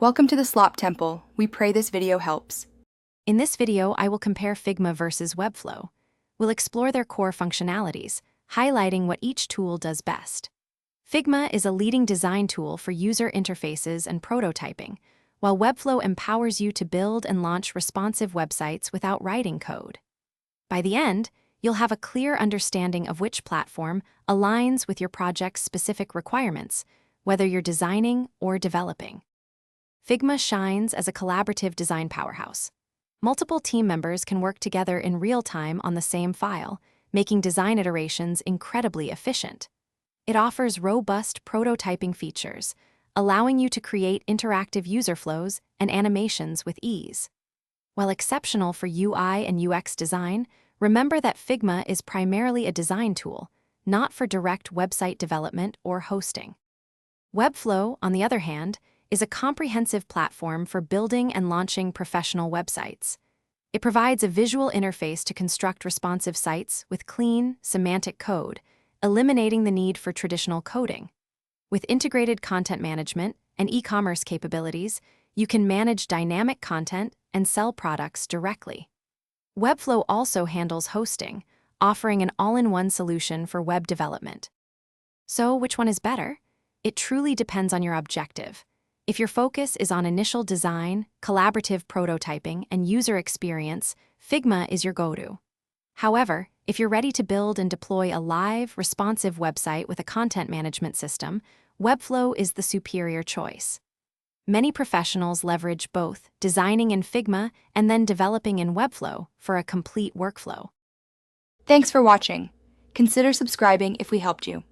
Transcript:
Welcome to the Slop Temple. We pray this video helps. In this video, I will compare Figma versus Webflow. We'll explore their core functionalities, highlighting what each tool does best. Figma is a leading design tool for user interfaces and prototyping, while Webflow empowers you to build and launch responsive websites without writing code. By the end, you'll have a clear understanding of which platform aligns with your project's specific requirements, whether you're designing or developing. Figma shines as a collaborative design powerhouse. Multiple team members can work together in real time on the same file, making design iterations incredibly efficient. It offers robust prototyping features, allowing you to create interactive user flows and animations with ease. While exceptional for UI and UX design, remember that Figma is primarily a design tool, not for direct website development or hosting. Webflow, on the other hand, is a comprehensive platform for building and launching professional websites. It provides a visual interface to construct responsive sites with clean, semantic code, eliminating the need for traditional coding. With integrated content management and e-commerce capabilities, you can manage dynamic content and sell products directly. Webflow also handles hosting, offering an all-in-one solution for web development. So, which one is better? It truly depends on your objective. If your focus is on initial design, collaborative prototyping, and user experience, Figma is your go-to. However, if you're ready to build and deploy a live, responsive website with a content management system, Webflow is the superior choice. Many professionals leverage both, designing in Figma and then developing in Webflow for a complete workflow. Thanks for watching. Consider subscribing if we helped you.